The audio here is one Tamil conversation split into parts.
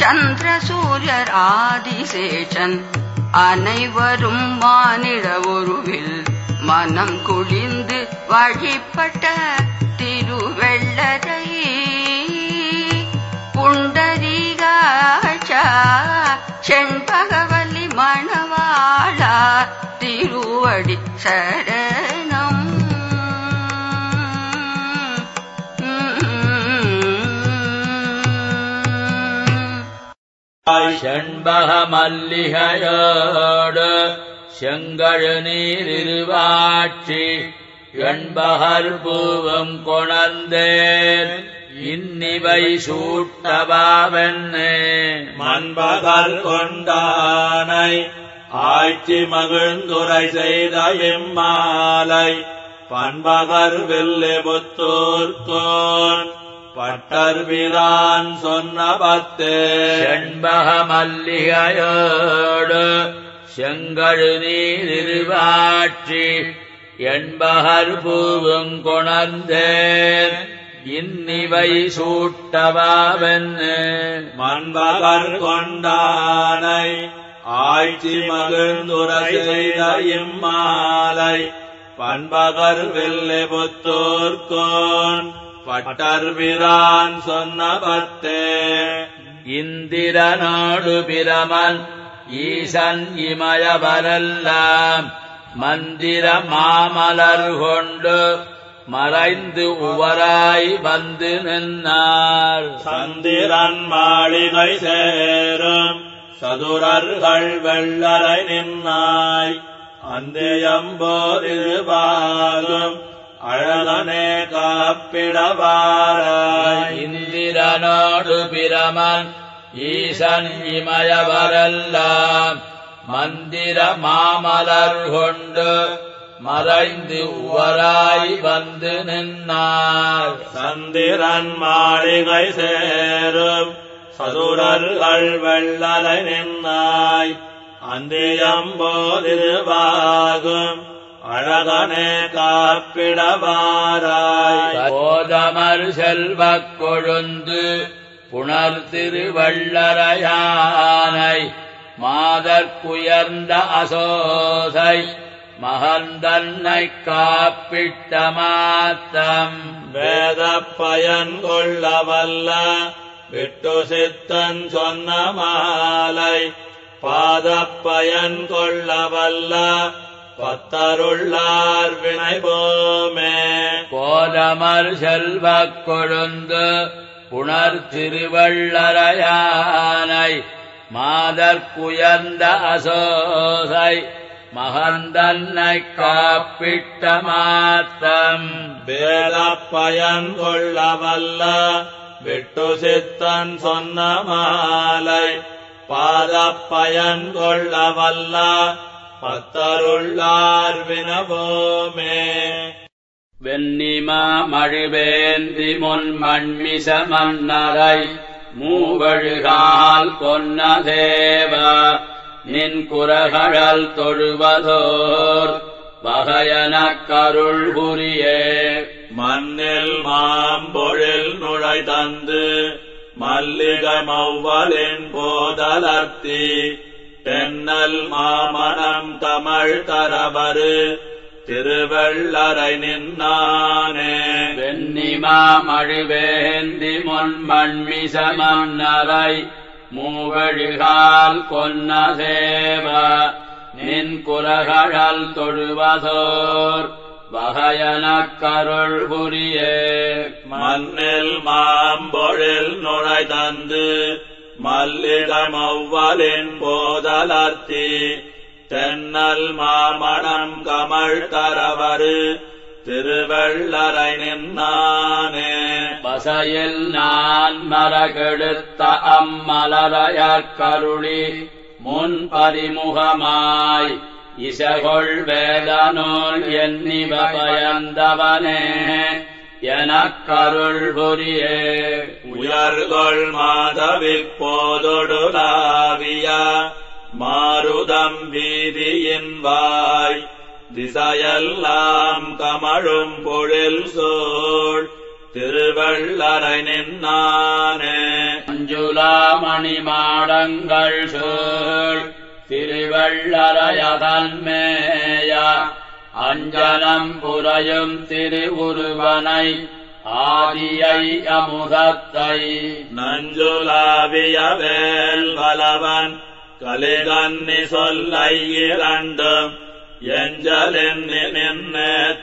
சந்திர சூரியர் ஆதிசேஷன் அனைவரும் மானிட உருவில் மனம் குளிர்ந்து வழிபட்ட திருவெள்ளரை புண்டரீகாட்சா செண்பகவல்லி மணவாளா திருவடி சரணம். செண்பக மல்லிகையோடு செங்கழு நீரிருவாட்சி எண்பகர் பூவும் கொணர்ந்தேன் இன்னிவை சூட்டபாவென்னே மண்பகர் கொண்டானை ஆட்சி மகிழ்ந்துரை செய்த இம்மாலை பண்பகர் வெள்ளி புத்தூர்கோன் பட்டர் வீரான் சொன்ன பத்தே செண்பக மல்லிகையோடு செங்கழு நீரிருவாட்சி எண்பகர் பூவும் கொணர்ந்தேன் இன்னிவை சூட்டபாவென்னு மண்பகர் கொண்டானை ஆட்சி மகிழ்ந்துரை செய்த இம்மாலை பண்பகர் வெள்ளி புத்தூர்கோன் பட்டர் வீரான் சொன்ன பத்தே இந்திரனோடு பிரமன் ஈசன் இமயவரெல்லாம் மந்திர மாமலர் கொண்டு மறைந்து உவராய் வந்து நின்றார் சந்திரன் மாளிகை சேரும் சதுரர்கள் வெள்ளரை நின்னாய் அந்தயம்போதிருபாகும் அழகனே காப்பிடவாராய் இந்திரனோடு பிரமன் ஈசன் இமயவரெல்லாம் மந்திர மாமலர் கொண்டு மறைந்து உவராய் வந்து நின்றார் சந்திரன் மாளிகை சேரும் சதுரர்கள் வெள்ளரை நின்னாய் அந்தியம்போதிருவாகும் அழகனே காப்பிடவாராய் போதமர் செல்வக் கொழுந்து புனர் திருவள்ளரையானை மாதற்குயர்ந்த அசோசை மகந்தன்னை காப்பிட்ட மாத்தம் வேத பயன் கொள்ளவல்ல விட்டு சித்தன் சொன்ன மாலை பாதப்பயன் கொள்ளவல்ல பத்தருள்ளார் வினை போமே போதமர் செல்வக் கொழுந்து புனர் திருவள்ளரையானை மாதற்குயர்ந்த அசோசை மகந்தன்னை காப்பிட்ட மாத்தம் வேதப்பயன் கொள்ளவல்ல விட்டு சித்தன் சொன்ன மாலை பாதப்பயன் கொள்ளவல்ல பத்தருள்ளார் வினவோமே வெண்ணிமா மழுவேந்தி முன் மண்மிச மன்னரை மூவழுகால் கொன்ன தேவ நின் குரகழல் தொழுவதோர் வகையனக் கருள் புரியே மண்ணில் மாம்பொழில் நுழை தந்து மல்லிகை மௌவலின் போதலர்த்தி தென்னல் மாமணம் தமிழ் தரவரு திருவள்ளரை நின்னானே வெண்ணிமா மழுவேந்தி முன் மண்மிச மன்னரை மூவழுகால் கொன்ன சேவ நின் குலகழல் தொழுவதோர் வகையனக் கருள் புரியே மண்ணில் மாம்பொழில் நுழை தந்து மல்லிகை மௌவலின் போதலர்த்தி தென்னல் மாமணம் கமழ் தரவரு திருவள்ளரை நின்னானே பசையில் நான் மரகெடுத்த அம்மலரையற்கருளி முன் பரிமுகமாய் இசகொள் வேதனோல் எண்ணிவ பயந்தவனே எனக் கருள் புரியே உயர்கொள் மாதவிப் போதொடுலாவிய மாருதம் வீதியின் வாய் திசையெல்லாம் கமழும் பொழில் சோழ் திருவள்ளரை நின்னானே மஞ்சுளாமணி மாடங்கள் சூழ் திருவள்ளரையதன்மேய அஞ்சனம் புரையும் திருவுருவனை ஆதியை அமுதத்தை நஞ்சுலாவிய வேல் வலவன் கலிகன்னி சொல்லை இரண்டும் எஞ்சலென்னி நின்னேத்தவல்லார்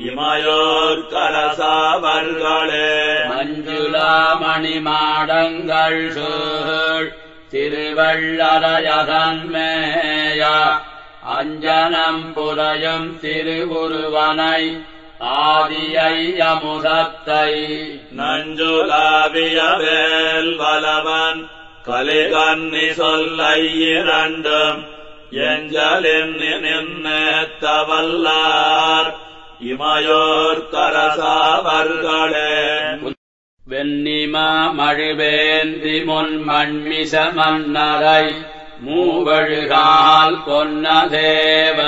இமையோர் கரசாவர்களே மஞ்சுளாமணி மாடங்கள் சூழ் திருவள்ளரையதன்மேய அஞ்சனம் புரையும் திருவுருவனை ஆதியை அமுதத்தை நஞ்சுலாவிய வேல் வலவன் கலிகன்னி சொல்லை இரண்டும் எஞ்சலென்னி நின்னேத்தவல்லார் இமையோர் கரசாவர்களே வெண்ணிமா மழுவேந்தி முன் மண்மிச மன்னரை மூவழுகால் கொன்ன தேவ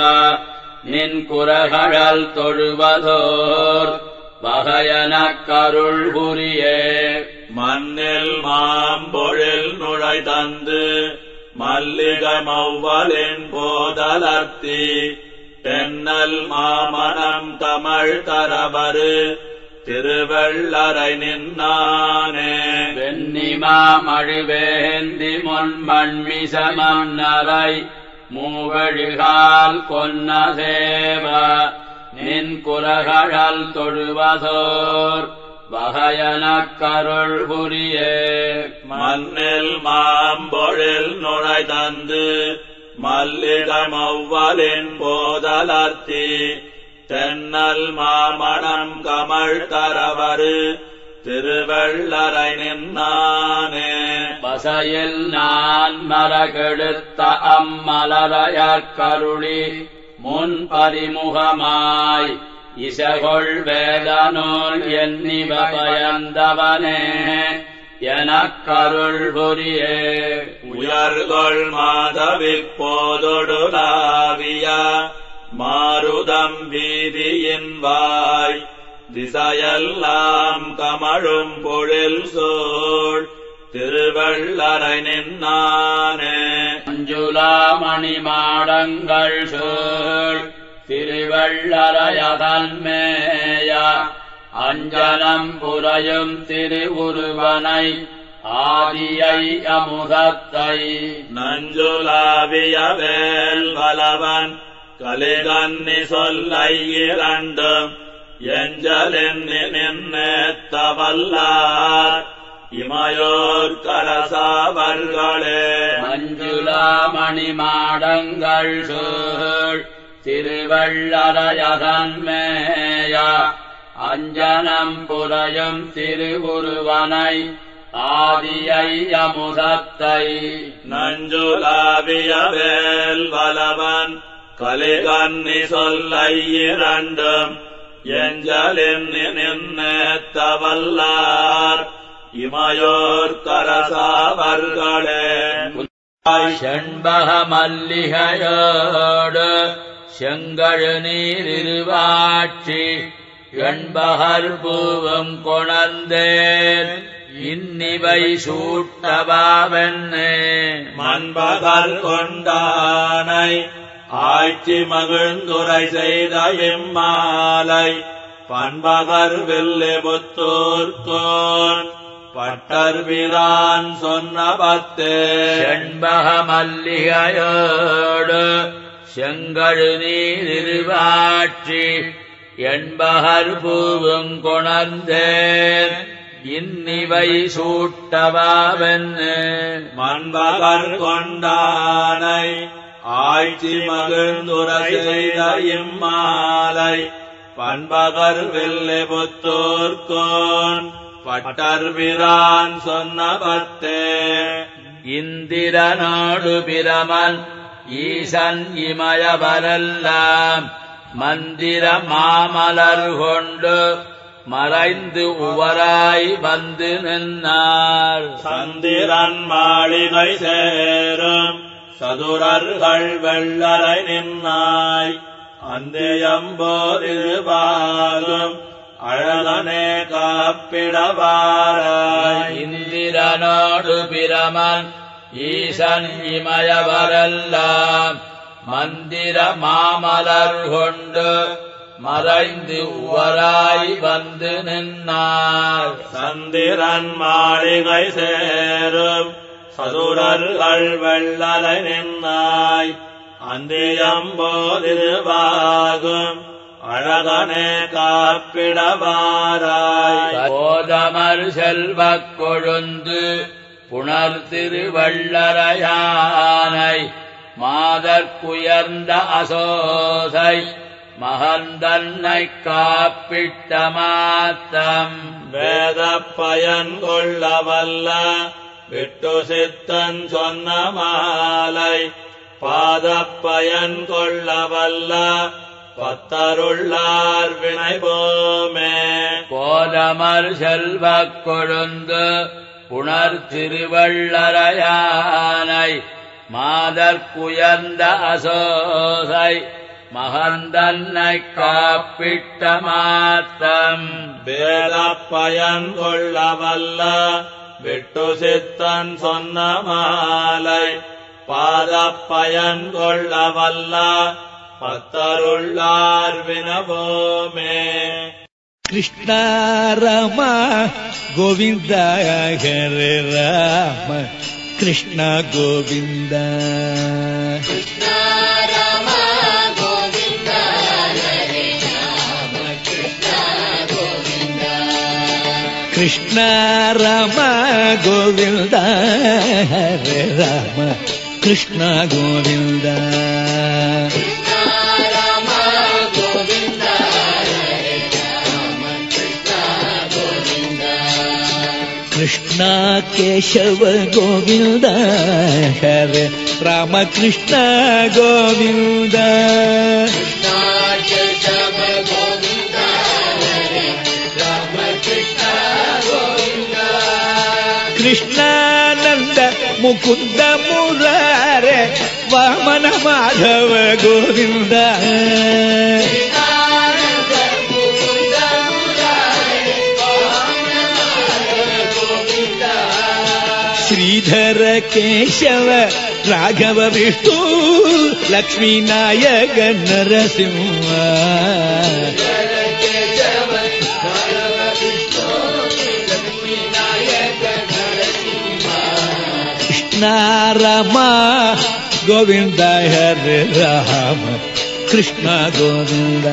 நின் குரகழல் தொழுவதோர் வகையனக் கருள் புரியே மண்ணில் மாம்பொழில் நுழை தந்து மல்லிகை மௌவலின் போதலர்த்தி தென்னல் மாமணம் தமிழ் தரவரு திருவள்ளரை நின்னானே வெண்ணிமா மழுவேந்தி முன் மண்மிச மன்னரை மூவழுகால் கொன்ன தேவ நின் குலகழல் தொழுவதோர் வகையனக் கருள் புரியே மண்ணில் மாம்பொழில் நுழை தந்து மல்லிகை மௌவலின் போதலர்த்தி தென்னல் மாமணம் கமழ் தரவரு திருவள்ளரை நின்னானே பசையில் நான் மரகெடுத்த அம்மலரையற் கருளி முன் பரிமுகமாய் இசைகொள் வேதநூல் எண்ணிவ பயந்தவனே எனக் கருள் புரியே உயர்கொள் மாதவிப் போதொடுலாவிய மாருதம் வீதியின் வாய் திசையெல்லாம் கமழும் பொழில் சூழ் திருவள்ளரை நின்னானே மஞ்சுளாமணி மாடங்கள் சூழ் திருவள்ளரையதன்மேய அஞ்சனம் புரையும் திருவுருவனை ஆதியை அமுதத்தை நஞ்சுலாவிய வேல் வலவன் கலிகன்னி சொல்லை இரண்டும் எஞ்சலென்னி நின்னேத்தவல்லார் இமையோர் கரசாவர்களே மஞ்சுளாமணி மாடங்கள் சூழ் திருவள்ளரையதன்மேய அஞ்சனம் புரையும் திருவுருவனை ஆதியை அமுதத்தை நஞ்சுலாவிய வேல் வலவன் கலிகன்னி சொல்லை இரண்டும் எஞ்சலென்னி நின்னேத்தவல்லார் இமையோர் கரசாவர்களே செண்பக மல்லிகையோடு செங்கழு நீரிருவாட்சி எண்பகர் பூவும் கொணர்ந்தேன் இன்னிவை சூட்டபாவென்னே மண்பகர் கொண்டானை ஆட்சி மகிழ்ந்துரை செய்த இம்மாலை பண்பகர் வெள்ளி புத்தூர்கோன் பட்டர் வீரான் சொன்ன பத்தே செண்பக மல்லிகையோடு செங்கழு நீரிருவாட்சி எண்பகர் பூவும் கொணர்ந்தேன் இன்னிவை சூட்டபாவென்னு மண்பகர் கொண்டானை ஆட்சி மகிழ்ந்துரை செய்த இம்மாலை பண்பகர் வெள்ளி புத்தூர்கோன் பட்டர் வீரான் சொன்ன பத்தே இந்திரனோடு பிரமன் ஈசன் இமயவரெல்லாம் மந்திர மாமலர் கொண்டு மறைந்து உவராய் வந்து நின்றார் சந்திரன் மாளிகை சேரும் சதுரர்கள் வெள்ளரை நின்னாய் அந்தயம்போர் இருபாலும் அழகனே காப்பிடவாராய் இந்திரனோடு பிரமன் ஈசன் இமயவரெல்லாம் மந்திர மாமலர் கொண்டு மறைந்து உவராய் வந்து நின்னார் சந்திரன் மாளிகை சேரும் சதுரர்கள் வெள்ளலை நின்னாய் அந்தியம்போதிருவாகும் அழகனே காப்பிடவாராய் போதமர் செல்வக் கொழுந்து புனர் திருவள்ளரையானை மாதற்குயர்ந்த அசோசை மகந்தன்னை காப்பிட்ட மாத்தம் வேதப் பயன் கொள்ளவல்ல விட்டு சித்தன் சொன்ன மாலை பாதப் பயன் கொள்ளவல்ல பத்தருள்ளார் வினை போமே போதமர் செல்வக் கொழுந்து புனர் திருவள்ளரையானை மாதற்குயர்ந்த அசோசை மகந்தன்னை காப்பிட்ட மாத்தம் வேதப் பயன் கொள்ளவல்ல விட்டு சித்தன் சொன்ன மாலை பாதப் பயன் கொள்ளவல்ல பத்தருள்ளார் வினவோமே கிருஷ்ண ராம கோவிந்த ஹரே ராம கிருஷ்ண கோவிந்த கிருஷ்ண ராம கோவிந்த ஹரே ராம கிருஷ்ண கோவிந்த கிருஷ்ண ராம கோவிந்த ஹரே ராம கிருஷ்ண கோவிந்த कृष्ण केशव गोविंद हरे राम कृष्ण गोविंद कृष्ण केशव गोविंद हरे राम कृष्ण गोविंद कृष्णानंद मुकुंद मुरारे वामन माधव गोविंद श्रीधर केशव राघव विष्णु लक्ष्मी नायक नरसिंह कृष्ण राम गोविंद हरे राम कृष्ण गोविंद